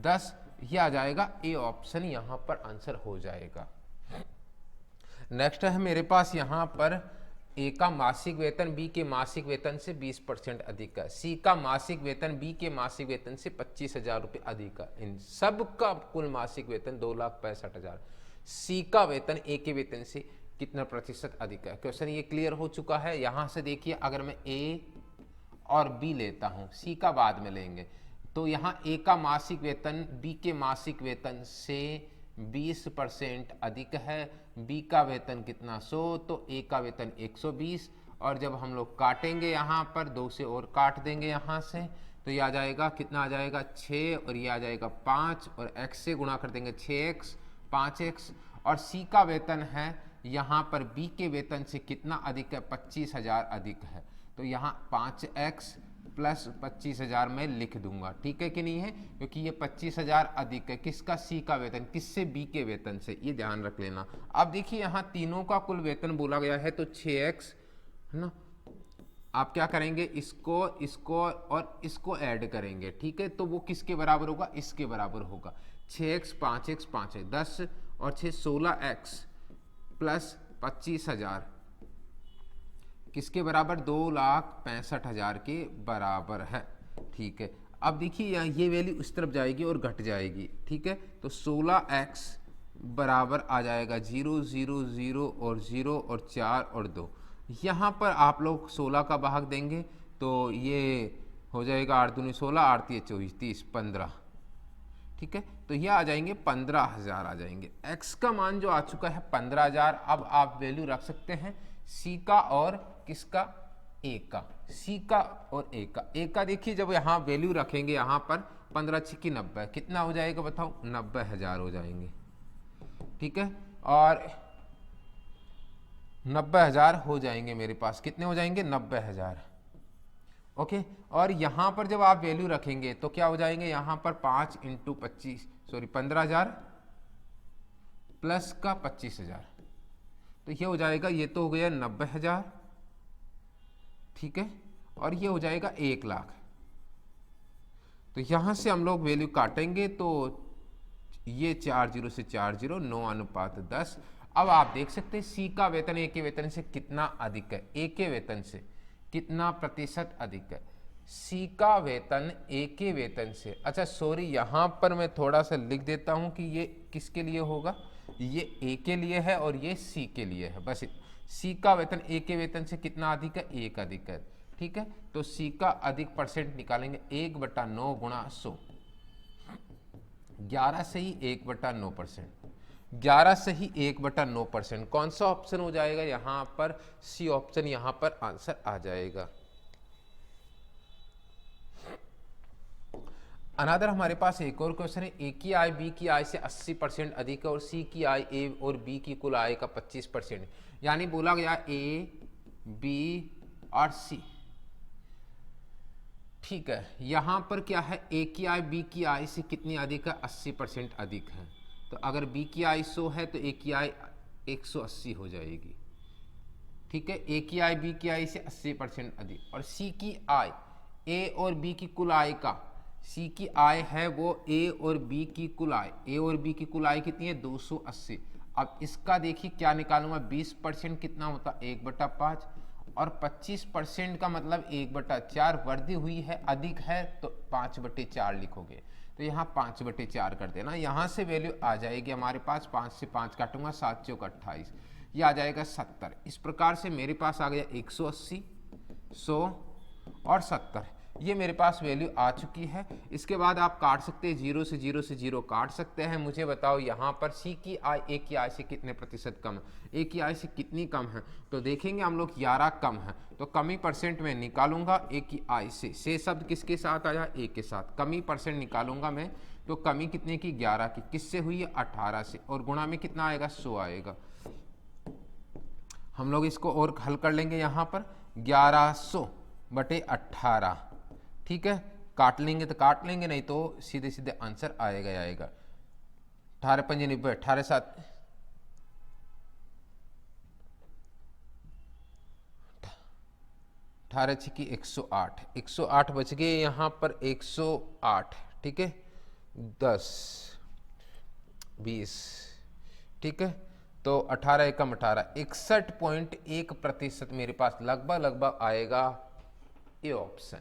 10, ये आ जाएगा ए ऑप्शन, यहाँ पर आंसर हो जाएगा। नेक्स्ट है मेरे पास यहाँ पर ए का मासिक वेतन बी के मासिक वेतन से 20% अधिक है, सी का मासिक वेतन बी के मासिक वेतन से 25,000 रुपये अधिक है। इन सब का कुल मासिक वेतन 2,65,000, सी का वेतन ए के वेतन से कितना प्रतिशत अधिक है। क्वेश्चन ये क्लियर हो चुका है। यहाँ से देखिए, अगर मैं ए और बी लेता हूँ, सी का बाद में लेंगे, तो यहाँ ए का मासिक वेतन बी के मासिक वेतन से 20% अधिक है, बी का वेतन कितना 100, तो ए का वेतन 120, और जब हम लोग काटेंगे यहाँ पर 2 से और काट देंगे यहाँ से, तो ये आ जाएगा, कितना आ जाएगा 6, और ये आ जाएगा 5, और x से गुणा कर देंगे 6x 5x, और सी का वेतन है यहाँ पर बी के वेतन से कितना अधिक है, 25,000 अधिक है, तो यहाँ 5x प्लस 25,000 मैं लिख दूंगा, ठीक है कि नहीं है, क्योंकि ये 25,000 अधिक है किसका, सी का वेतन, किससे, बी के वेतन से, ये ध्यान रख लेना। अब देखिए यहाँ तीनों का कुल वेतन बोला गया है, तो 6x है ना, आप क्या करेंगे, इसको और इसको ऐड करेंगे, ठीक है, तो वो किसके बराबर होगा, इसके बराबर होगा। 6x 5x 5x 10 और 6 16x प्लस 25,000 किसके बराबर, 2,65,000 के बराबर है, ठीक है। अब देखिए यहाँ ये वैल्यू इस तरफ जाएगी और घट जाएगी, ठीक है, तो 16x बराबर आ जाएगा 0 0 0 और 0 और 4 और 2। यहाँ पर आप लोग 16 का भाग देंगे तो ये हो जाएगा 8 दूनी 16, 8 3 24 30 15, ठीक है, तो ये आ जाएंगे 15,000 आ जाएंगे। x का मान जो आ चुका है 15,000, अब आप वैल्यू रख सकते हैं c का और किसका, a का, c का और a का। a का देखिए जब यहाँ वैल्यू रखेंगे यहाँ पर 15 6 90, कितना हो जाएगा बताओ, 90,000 हो जाएंगे, ठीक है, और 90,000 हो जाएंगे मेरे पास, कितने हो जाएंगे, 90,000, ओके। और यहाँ पर जब आप वैल्यू रखेंगे तो क्या हो जाएंगे, यहाँ पर 5 × 25 सॉरी 15,000 प्लस का 25,000, तो ये हो जाएगा, ये तो हो गया 90,000, ठीक है, और ये हो जाएगा 1 लाख। तो यहाँ से हम लोग वैल्यू काटेंगे तो ये 4 0 से 4 0 9:10। अब आप देख सकते हैं सी का वेतन ए के वेतन से कितना अधिक है, ए के वेतन से कितना प्रतिशत अधिक है, सी का वेतन ए के वेतन से, अच्छा सॉरी यहाँ पर मैं थोड़ा सा लिख देता हूँ कि ये किसके लिए होगा, ये ए के लिए है और ये सी के लिए है, बस सी का वेतन ए के वेतन से कितना अधिक है, 1 अधिक है, ठीक है, तो सी का अधिक परसेंट निकालेंगे 1/9 गुणा 100, 11 से ही 1/9%, 11 से ही 1/9%, कौन सा ऑप्शन हो जाएगा यहाँ पर, सी ऑप्शन यहाँ पर आंसर आ जाएगा। अनदर हमारे पास एक और क्वेश्चन है, ए की आय बी की आय से 80% अधिक है और सी की आय ए और बी की कुल आय का 25%, यानी बोला गया ए बी और सी, ठीक है, यहां पर क्या है, ए की आय बी की आय से कितनी अधिक है, 80% अधिक है, तो अगर बी की आय 100 है तो ए की आय 180 हो जाएगी, ठीक है, ए की आय बी की आय से 80% अधिक, और सी की आय ए और बी की कुल आय का, सी की आय है वो ए और बी की कुल आय, ए और बी की कुल आय कितनी है, 280। अब इसका देखिए क्या निकालूंगा, 20% कितना होता, 1/5, और 25% का मतलब 1/4, वृद्धि हुई है, अधिक है तो 5/4 लिखोगे, तो यहाँ 5/4 कर देना, यहाँ से वैल्यू आ जाएगी हमारे पास, 5 से 5 काटूंगा, 7 × 28, ये आ जाएगा 70। इस प्रकार से मेरे पास आ गया 180, 100 और 70। ये मेरे पास वैल्यू आ चुकी है। इसके बाद आप काट सकते हैं, 0 से 0 काट सकते हैं। मुझे बताओ यहाँ पर सी की आय ए की आय से कितने प्रतिशत कम है, ए की आय से कितनी कम है? तो देखेंगे हम लोग 11 कम है, तो कमी परसेंट में निकालूंगा ए की आय से शब्द किसके साथ आया? ए के साथ। कमी परसेंट निकालूंगा मैं, तो कमी कितने की? 11 की। किससे हुई है? 18 से। और गुणा में कितना आएगा? 100 आएगा। हम लोग इसको और हल कर लेंगे यहाँ पर, 1100 बटे 18, ठीक है। काट लेंगे तो काट लेंगे, नहीं तो सीधे सीधे आंसर आएगा। 18 पंजे 90, 18 7 18 छिकी 108, 108 बच गए यहाँ पर, 108, ठीक है। 10 20, ठीक है। तो 18 एकम 18, 61.1% मेरे पास लगभग आएगा A option.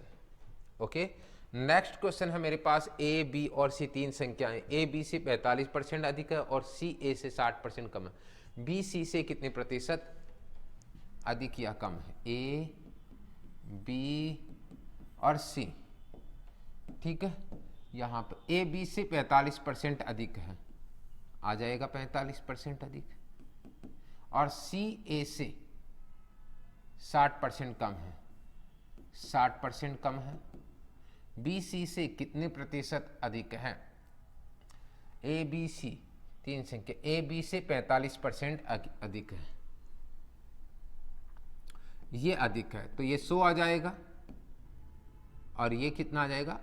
Okay, next question है मेरे पास, ए बी और सी तीन संख्याएं, ए बी से 45% अधिक है और सी ए से 60% कम है। बी सी से कितने प्रतिशत अधिक या कम है? ए बी और सी, ठीक है। यहाँ पर ए बी से 45% अधिक है, आ जाएगा 45% अधिक, और सी ए से 60% कम है, 60% कम है। बी सी से कितने प्रतिशत अधिक है? ए बी सी तीन संख्या, ए बी से 45% अधिक है, ये अधिक है, तो ये 100 आ जाएगा, और ये कितना आ जाएगा?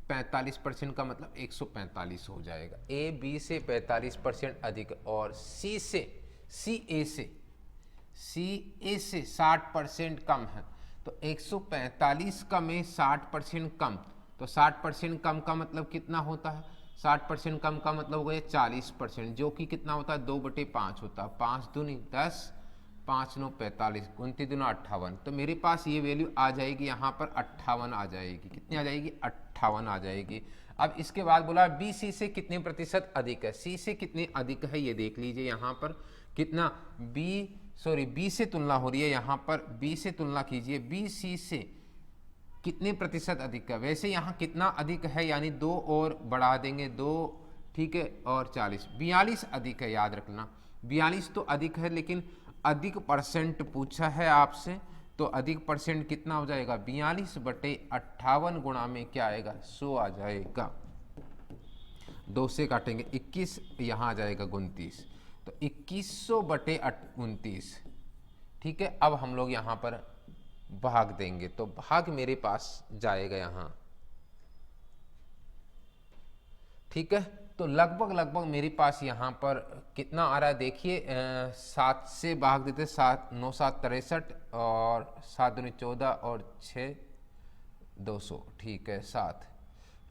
45% का मतलब 145 हो जाएगा। ए बी से 45% अधिक, और सी ए से 60% कम है, तो 145 का में 60% कम, तो 60% कम का मतलब कितना होता है? 60% कम का मतलब हो गया 40%, जो कि कितना होता है? 2/5 होता है। 5 दूनी 10, 5 9 45, 29 दूना 58, तो मेरे पास ये वैल्यू आ जाएगी यहाँ पर 58 आ जाएगी। कितनी आ जाएगी? 58 आ जाएगी। अब इसके बाद बोला बी सी से कितने प्रतिशत अधिक है? सी से कितने अधिक है ये देख लीजिए यहाँ पर, कितना? बी से तुलना हो रही है यहाँ पर, बी से तुलना कीजिए, बी सी से कितने प्रतिशत अधिक है? वैसे यहाँ कितना अधिक है, यानी 2 और बढ़ा देंगे, 2, ठीक है, और 40, 42 अधिक है, याद रखना। 42 तो अधिक है, लेकिन अधिक परसेंट पूछा है आपसे, तो अधिक परसेंट कितना हो जाएगा? 42/58 गुणा में क्या आएगा? 100 आ जाएगा। 2 से काटेंगे 21, यहाँ आ जाएगा 29, तो 2100/29, ठीक है। अब हम लोग यहाँ पर भाग देंगे, तो भाग मेरे पास जाएगा यहाँ, ठीक है। तो लगभग मेरे पास यहाँ पर कितना आ रहा है देखिए, 7 से भाग देते, 7 9 7 63, और 7 दूनी 14, और 6 200, ठीक है, 7,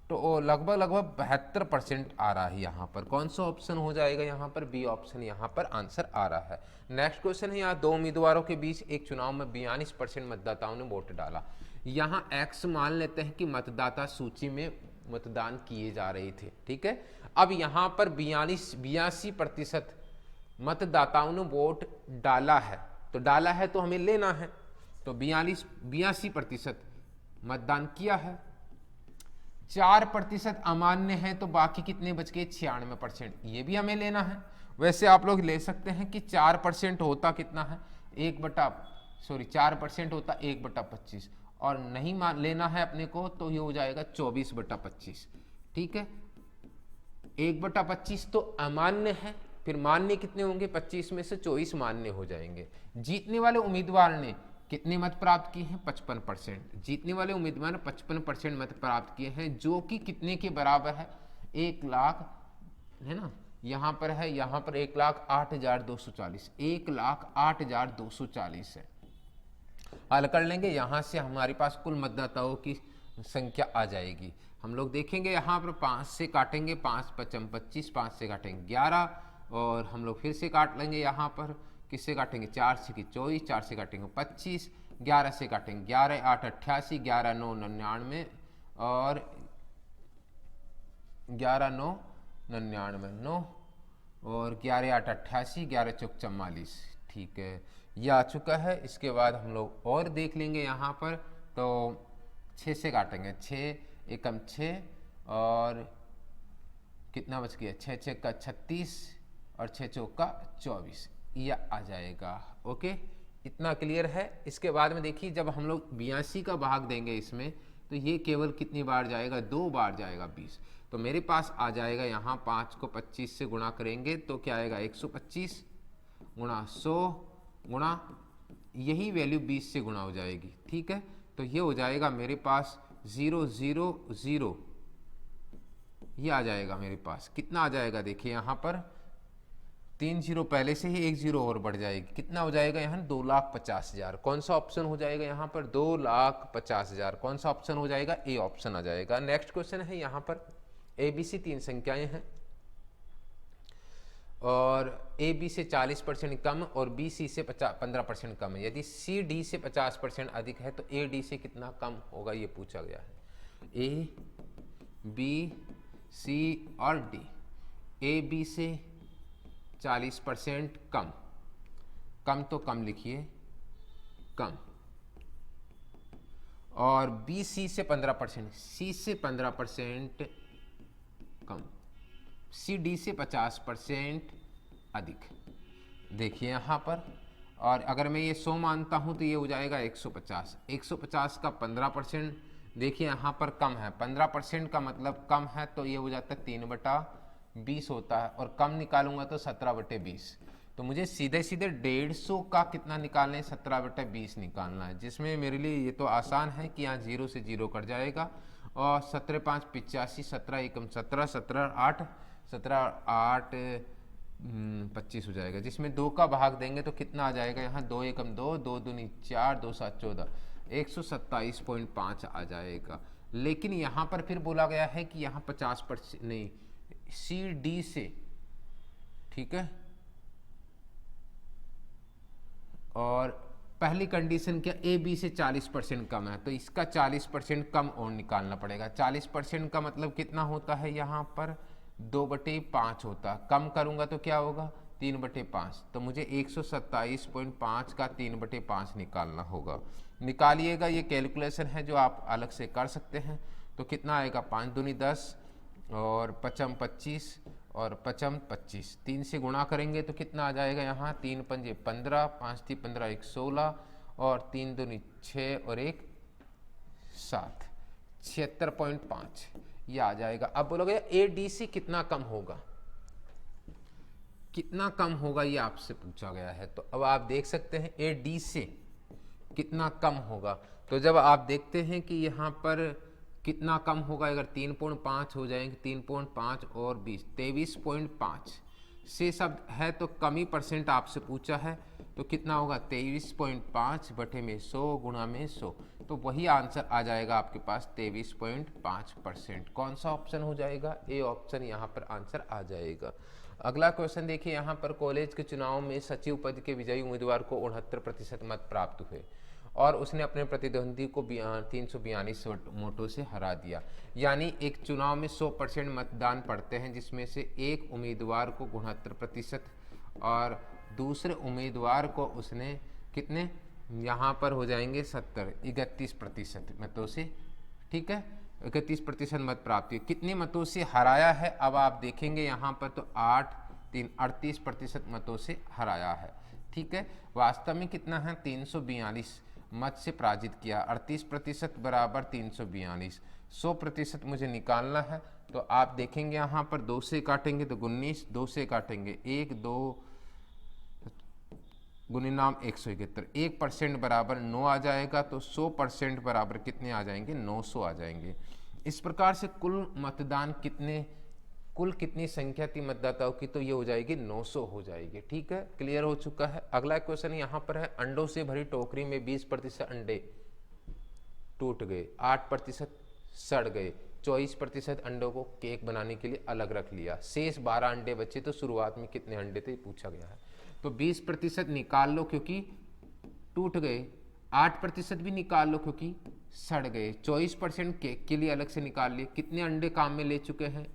तो लगभग 72% आ रहा है यहाँ पर। कौन सा ऑप्शन हो जाएगा यहाँ पर? बी ऑप्शन यहाँ पर आंसर आ रहा है। नेक्स्ट क्वेश्चन है, यहाँ 2 उम्मीदवारों के बीच एक चुनाव में 42% मतदाताओं ने वोट डाला। यहाँ एक्स मान लेते हैं कि मतदाता सूची में मतदान किए जा रहे थे, ठीक है। अब यहाँ पर 82% मतदाताओं ने वोट डाला है, तो डाला है तो हमें लेना है, तो 82% मतदान किया है। 4% अमान्य है, तो बाकी कितने बच गए? 96%, ये भी हमें लेना है। वैसे आप लोग ले सकते हैं कि 4% होता कितना है? 4% होता 1/25, और नहीं मान लेना है अपने को, तो ये हो जाएगा 24/25, ठीक है। 1/25 तो अमान्य है, फिर मान्य कितने होंगे? 25 में से 24 मान्य हो जाएंगे। जीतने वाले उम्मीदवार ने कितने मत प्राप्त किए हैं? 55%। जीतने वाले उम्मीदवार ने 55% मत प्राप्त किए हैं, जो कि कितने के बराबर है? 1 लाख, है ना, यहाँ पर है, यहाँ पर 1,08,240, 1,08,240 है। हल कर लेंगे, यहाँ से हमारे पास कुल मतदाताओं की संख्या आ जाएगी। हम लोग देखेंगे यहाँ पर 5 से काटेंगे, 5 5 25, 5 से काटेंगे 11, और हम लोग फिर से काट लेंगे यहाँ पर, किससे काटेंगे? 4 से 24, 4 से काटेंगे 25, 11 से काटेंगे 11 8 88, 11 9 99, और 11 9 99 9, और 11 8 88, 11 चौक 44, ठीक है, ये आ चुका है। इसके बाद हम लोग और देख लेंगे यहाँ पर, तो 6 से काटेंगे, 6 एकम 6 और कितना बच गया, 6 6 का 36 और 6 चौक का 24, यह आ जाएगा। ओके, इतना क्लियर है। इसके बाद में देखिए जब हम लोग 82 का भाग देंगे इसमें, तो ये केवल कितनी बार जाएगा, 2 बार जाएगा 20। तो मेरे पास आ जाएगा यहाँ 5 को 25 से गुणा करेंगे तो क्या आएगा, 125 गुणा 100 गुणा यही वैल्यू 20 से गुणा हो जाएगी। ठीक है, तो ये हो जाएगा मेरे पास 0 0 0, ये आ जाएगा मेरे पास। कितना आ जाएगा देखिए यहाँ पर 3 0 पहले से ही 1 0 और बढ़ जाएगी, कितना हो जाएगा यहाँ 2,50,000। कौन सा ऑप्शन हो जाएगा यहाँ पर, 2,50,000। कौन सा ऑप्शन हो जाएगा, ए ऑप्शन आ जाएगा। नेक्स्ट क्वेश्चन है यहाँ पर ABC 3 संख्याएं हैं और AB से 40% कम और BC से 15% कम है। यदि CD से 50% अधिक है तो AD से कितना कम होगा, ये पूछा गया है। A, B, C और D। AB से 40% कम, कम तो कम लिखिए, कम, और BC से 15%, C से 15% कम, CD से 50% अधिक। देखिए यहाँ पर, और अगर मैं ये 100 मानता हूँ तो ये हो जाएगा 150। 150 का 15% देखिए यहाँ पर कम है, 15% का मतलब कम है, तो ये हो जाता है 3/20 होता है, और कम निकालूंगा तो 17/20। तो मुझे सीधे सीधे 150 का कितना निकालना है, 17/20 निकालना है, जिसमें मेरे लिए ये तो आसान है कि यहाँ 0 से 0 कट जाएगा और 17 5 85, 17 एकम 17, 17 8 25 हो जाएगा, जिसमें 2 का भाग देंगे तो कितना आ जाएगा यहाँ, 2 एकम 2, 2 दूनी 4, 2 7 14, 127.5 आ जाएगा। लेकिन यहाँ पर फिर बोला गया है कि यहाँ 50% नहीं, CD से, ठीक है, और पहली कंडीशन क्या, AB से 40% कम है, तो इसका 40% कम और निकालना पड़ेगा। 40% का मतलब कितना होता है, यहाँ पर 2/5 होता है, कम करूंगा तो क्या होगा 3/5, तो मुझे 127.5 का 3/5 निकालना होगा। निकालिएगा, ये कैलकुलेशन है जो आप अलग से कर सकते हैं। तो कितना आएगा, 5 दूनी 10 और 5 25 और 5 25, 3 से गुणा करेंगे तो कितना आ जाएगा यहाँ, 3 पंजे 15, 5 3 15, 1 16 और 3 दूनी 6 और 1 7, 76.5 ये आ जाएगा। अब बोलोगे ADC कितना कम होगा, कितना कम होगा ये आपसे पूछा गया है। तो अब आप देख सकते हैं AD से कितना कम होगा। तो जब आप देखते हैं कि यहाँ पर कितना कम होगा, अगर 3.5 हो जाएंगे, 3.5 और 20, 23.5 से शब्द है तो कम ही परसेंट आपसे पूछा है, तो कितना होगा 23.5 बटे में 100 गुणा में 100, तो वही आंसर आ जाएगा आपके पास 23.5%। कौन सा ऑप्शन हो जाएगा, ए ऑप्शन यहाँ पर आंसर आ जाएगा। अगला क्वेश्चन देखिए, यहाँ पर कॉलेज के चुनाव में सचिव पद के विजयी उम्मीदवार को 69% मत प्राप्त हुए और उसने अपने प्रतिद्वंदी को 342 वोटों से हरा दिया। यानी एक चुनाव में 100% मतदान पड़ते हैं, जिसमें से एक उम्मीदवार को 69% और दूसरे उम्मीदवार को उसने कितने, यहाँ पर हो जाएंगे 31% मतों से, ठीक है, 31% मत प्राप्त। कितने मतों से हराया है, अब आप देखेंगे यहाँ पर तो 8 3 38% मतों से हराया है, ठीक है। वास्तव में कितना है, 342 मत से पराजित किया, 38% बराबर 342, 100% मुझे निकालना है। तो आप देखेंगे यहाँ पर 2 से काटेंगे तो 19, 2 से काटेंगे 1 2 गुणिनाम 171, 1% बराबर 9 आ जाएगा, तो 100% बराबर कितने आ जाएंगे, 900 आ जाएंगे। इस प्रकार से कुल मतदान कुल कितनी संख्या थी मतदाताओं की, तो ये हो जाएगी 900 हो जाएगी, ठीक है, क्लियर हो चुका है। अगला क्वेश्चन यहाँ पर है, अंडों से भरी टोकरी में 20% अंडे टूट गए, 8% सड़ गए, 24% अंडों को केक बनाने के लिए अलग रख लिया, शेष 12 अंडे बचे, तो शुरुआत में कितने अंडे थे पूछा गया है। तो 20% निकाल लो क्योंकि टूट गए, 8% भी निकाल लो क्योंकि सड़ गए, 24% केक के लिए अलग से निकाल लिए। कितने अंडे काम में ले चुके हैं,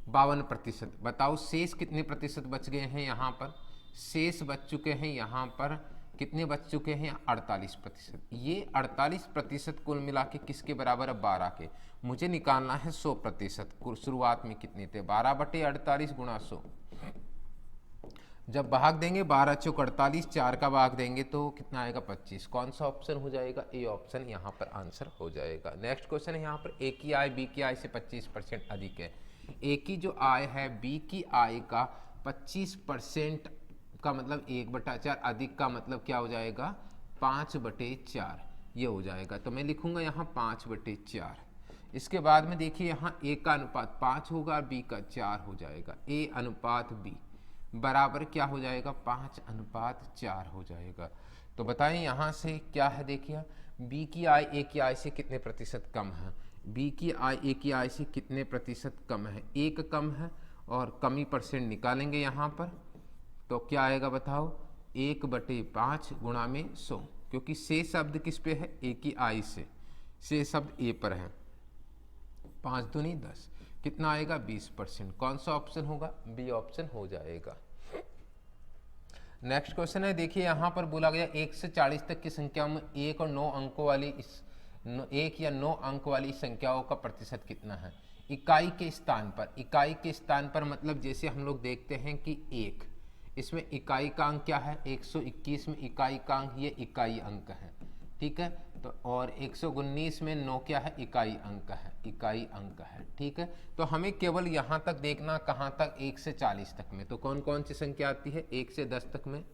52%। बताओ शेष कितने प्रतिशत बच गए हैं, यहाँ पर शेष बच चुके हैं यहाँ पर कितने बच चुके हैं? 48%। ये 48% कुल मिला के किसके बराबर है? 12 के। मुझे निकालना है 100%। शुरुआत में कितने थे? 12/48 गुणा 100। जब भाग देंगे 12 चौक 48, 4 का भाग देंगे तो कितना आएगा? 25। कौन सा ऑप्शन हो जाएगा? ए ऑप्शन यहाँ पर आंसर हो जाएगा। नेक्स्ट क्वेश्चन है यहाँ पर, ए की आय बी की आय से 25% अधिक है। ए की जो आय है बी की आय का 25% का मतलब 1/4, अधिक का मतलब क्या हो जाएगा? 5/4 ये हो जाएगा। तो मैं लिखूंगा यहाँ 5/4। इसके बाद में देखिए यहाँ ए का अनुपात 5 होगा और बी का 4 हो जाएगा। ए अनुपात बी बराबर क्या हो जाएगा? 5:4 हो जाएगा। तो बताएं यहाँ से क्या है? देखिए बी की आय ए की आय से कितने प्रतिशत कम है? बी की आय ए की आय से कितने प्रतिशत कम है? 1 कम है, और कमी परसेंट निकालेंगे यहाँ पर तो क्या आएगा बताओ? 1/5 गुणा में 100, क्योंकि से शब्द किस पे है? ए की आय से शब्द ए पर है। 5 दूनी 10, कितना आएगा? 20%। कौन सा ऑप्शन होगा? बी ऑप्शन हो जाएगा। नेक्स्ट क्वेश्चन है, देखिए यहाँ पर बोला गया 1 से 40 तक की संख्याओं में 1 और 9 अंकों वाली 1 या 9 अंक वाली संख्याओं का प्रतिशत कितना है? इकाई के स्थान पर। इकाई के स्थान पर मतलब जैसे हम लोग देखते हैं कि 1, इसमें इकाई का अंक क्या है? 121 में इकाई का अंक ये इकाई अंक है, ठीक है। तो और 119 में 9 क्या है? इकाई अंक है, इकाई अंक है, ठीक है। तो हमें केवल यहाँ तक देखना, कहाँ तक? 1 से 40 तक में। तो कौन कौन सी संख्या आती है 1 से 10 तक में?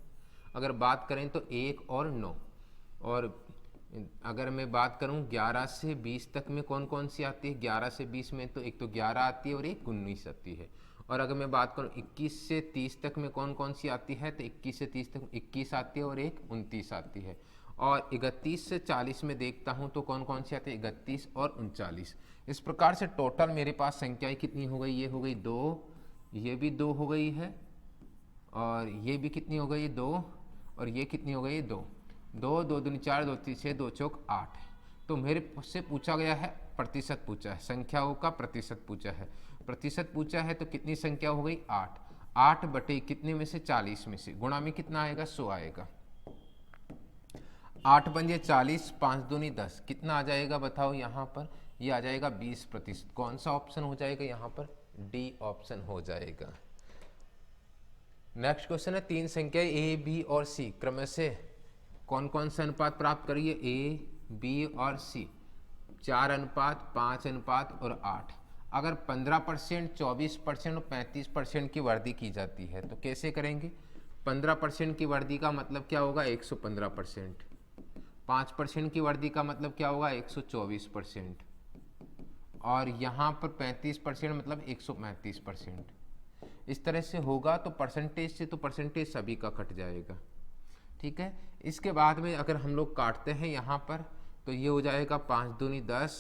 अगर बात करें तो 1 और 9, और अगर मैं बात करूं 11 से 20 तक में कौन कौन सी आती है? 11 से 20 में तो एक तो 11 आती है और एक 19 आती है। और अगर मैं बात करूं 21 से 30 तक में कौन कौन सी आती है? तो 21 से 30 तक 21 आती है और एक 29 आती है। और 31 से 40 में देखता हूं तो कौन कौन सी आती है? 31 और 39। इस प्रकार से टोटल मेरे पास संख्याएं कितनी हो गई? ये हो गई 2, ये भी 2 हो गई है, और ये भी कितनी हो गई? 2, और ये कितनी हो गई? 2। 2 2 दूनी 4, 2 3 6, 2 चौक 8। तो मेरे से पूछा गया है प्रतिशत पूछा है, संख्याओं का प्रतिशत पूछा है। प्रतिशत पूछा है तो कितनी संख्या हो गई? 8। 8 बटे कितने में से? 40 में से। गुणा में कितना आएगा? 100 आएगा। 8 पंजे 40, 5 दूनी 10, कितना आ जाएगा बताओ? यहाँ पर ये आ जाएगा 20%। कौन सा ऑप्शन हो जाएगा यहाँ पर? डी ऑप्शन हो जाएगा। नेक्स्ट क्वेश्चन है, 3 संख्या ए बी और सी क्रमशः कौन कौन सा अनुपात प्राप्त करिए? ए बी और सी 4 अनुपात, 5 अनुपात और 8। अगर 15%, 24% और 35% की वृद्धि की जाती है तो कैसे करेंगे? 15% की वृद्धि का मतलब क्या होगा? 115%। 5% की वृद्धि का मतलब क्या होगा? 124%। और यहाँ पर 35% मतलब 135%। इस तरह से होगा तो परसेंटेज से तो परसेंटेज सभी का कट जाएगा, ठीक है। इसके बाद में अगर हम लोग काटते हैं यहाँ पर तो ये हो जाएगा 5 दूनी 10,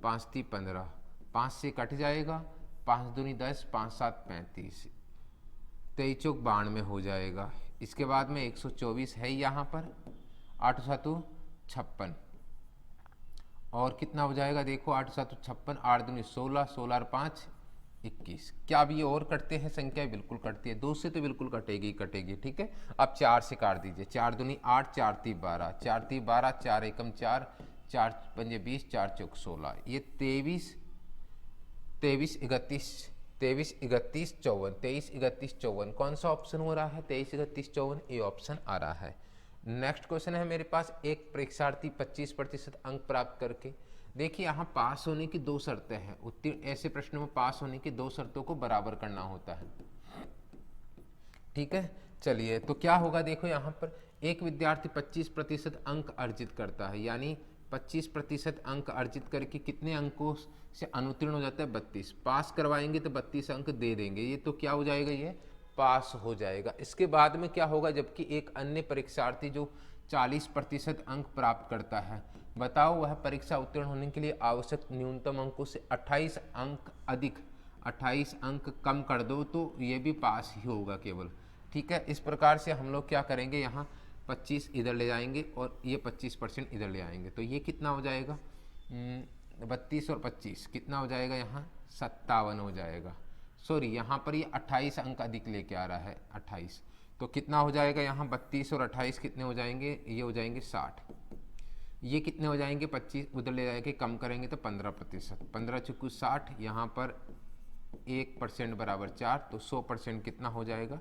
5 3 15, 5 से कट जाएगा, 5 दूनी 10, 5 7 35, 23 चौक 92 हो जाएगा। इसके बाद में 124 है यहाँ पर, 8 7 56, और कितना हो जाएगा? देखो 8 7 56, 8 दूनी 16, 16 और 5 21। क्या अब ये और कटते हैं संख्या? बिल्कुल कटती है, 2 से तो बिल्कुल कटेगी ही कटेगी, ठीक है। अब 4 से काट दीजिए, 4 दूनी 8, 4 3 12, 4 3 12, 4 एकम 4, 4 पंजे 20, 4 चौक 16, ये 23 23 31 23 31 54, 23 31 54। कौन सा ऑप्शन हो रहा है? 23 31 54, ये ऑप्शन आ रहा है। नेक्स्ट क्वेश्चन है मेरे पास, एक परीक्षार्थी 25% अंक प्राप्त करके, देखिए यहाँ पास होने की 2 शर्तें हैं। उत्तीर्ण ऐसे प्रश्नों में पास होने की 2 शर्तों को बराबर करना होता है, ठीक है। चलिए तो क्या होगा? देखो यहाँ पर एक विद्यार्थी 25% अंक अर्जित करता है, यानी 25% अंक अर्जित करके कितने अंकों से अनुत्तीर्ण हो जाता है? 32। पास करवाएंगे तो 32 अंक दे देंगे, ये तो क्या हो जाएगा? ये पास हो जाएगा। इसके बाद में क्या होगा? जबकि एक अन्य परीक्षार्थी जो 40% अंक प्राप्त करता है, बताओ वह परीक्षा उत्तीर्ण होने के लिए आवश्यक न्यूनतम अंकों से 28 अंक अधिक, 28 अंक कम कर दो तो ये भी पास ही होगा केवल, ठीक है। इस प्रकार से हम लोग क्या करेंगे? यहाँ 25 इधर ले जाएंगे और ये 25% इधर ले आएंगे, तो ये कितना हो जाएगा? 32 और 25 कितना हो जाएगा? यहाँ 57 हो जाएगा। सॉरी, यहाँ पर ये 28 अंक अधिक लेके आ रहा है, 28। तो कितना हो जाएगा यहाँ 32 और 28 कितने हो जाएंगे, ये हो जाएंगे 60। ये कितने हो जाएंगे 25 उधर ले जाके कम करेंगे तो 15%, 15 चुकू 60, यहाँ पर 1% बराबर 4, तो 100% कितना हो जाएगा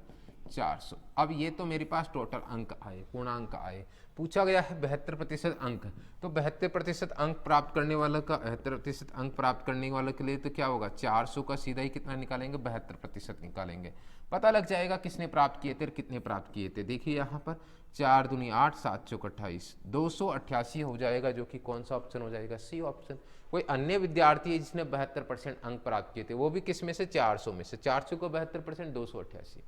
400। अब ये तो मेरे पास टोटल अंक आए, पूर्णांक आए। पूछा गया है 72% अंक, तो 72% अंक प्राप्त करने वाला का 72% अंक प्राप्त करने वाले के लिए तो क्या होगा 400 का सीधा ही कितना निकालेंगे 72% निकालेंगे, पता लग जाएगा किसने प्राप्त किए थे और कितने प्राप्त किए थे। देखिए यहाँ पर 4 दूनी 8, 7 चौक 28, 288 हो जाएगा, जो कि कौन सा ऑप्शन हो जाएगा, सी ऑप्शन। कोई अन्य विद्यार्थी है जिसने 72% अंक प्राप्त किए थे, वो भी किस में से 400 में से, 400 को 72% 288।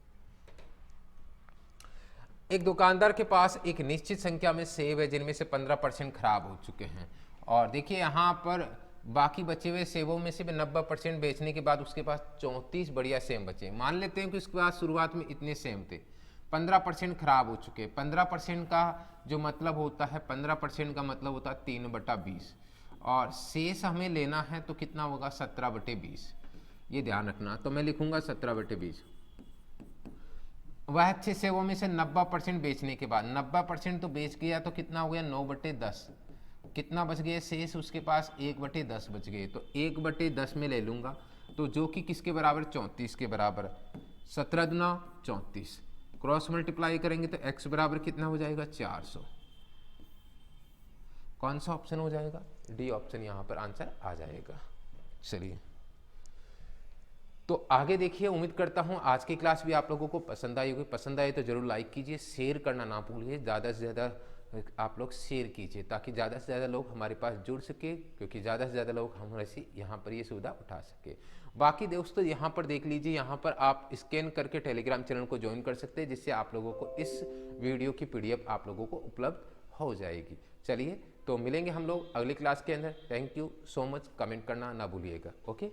एक दुकानदार के पास एक निश्चित संख्या में सेब है जिनमें से 15% खराब हो चुके हैं, और देखिए यहाँ पर बाकी बचे हुए सेबों में से भी 90% बेचने के बाद उसके पास 34 बढ़िया सेब बचे। मान लेते हैं कि उसके पास शुरुआत में इतने सेब थे, 15% खराब हो चुके। 15% का जो मतलब होता है, 15% का मतलब होता है 3/20, और शेष हमें लेना है तो कितना होगा 17/20, ये ध्यान रखना। तो मैं लिखूंगा 17/20। वह अच्छे सेबों में से 90% बेचने के बाद, 90% तो बेच गया तो कितना हो गया 9/10, कितना बच गया शेष उसके पास 1/10 बच गए, तो 1/10 में ले लूंगा, तो जो कि किसके बराबर 34 के बराबर, 17 दूना 34, क्रॉस मल्टीप्लाई करेंगे तो x बराबर कितना हो जाएगा 400। कौन सा ऑप्शन हो जाएगा, डी ऑप्शन यहाँ पर आंसर आ जाएगा। चलिए तो आगे देखिए, उम्मीद करता हूँ आज की क्लास भी आप लोगों को पसंद आई होगी। पसंद आई तो जरूर लाइक कीजिए, शेयर करना ना भूलिए, ज़्यादा से ज़्यादा आप लोग शेयर कीजिए ताकि ज़्यादा से ज़्यादा लोग हमारे पास जुड़ सके, क्योंकि ज़्यादा से ज़्यादा लोग हमारे यहाँ पर ये सुविधा उठा सके। बाकी दोस्तों यहाँ पर देख लीजिए, यहाँ पर आप स्कैन करके टेलीग्राम चैनल को ज्वाइन कर सकते हैं, जिससे आप लोगों को इस वीडियो की PDF आप लोगों को उपलब्ध हो जाएगी। चलिए तो मिलेंगे हम लोग अगली क्लास के अंदर। Thank you so much, comment करना ना भूलिएगा। ओके।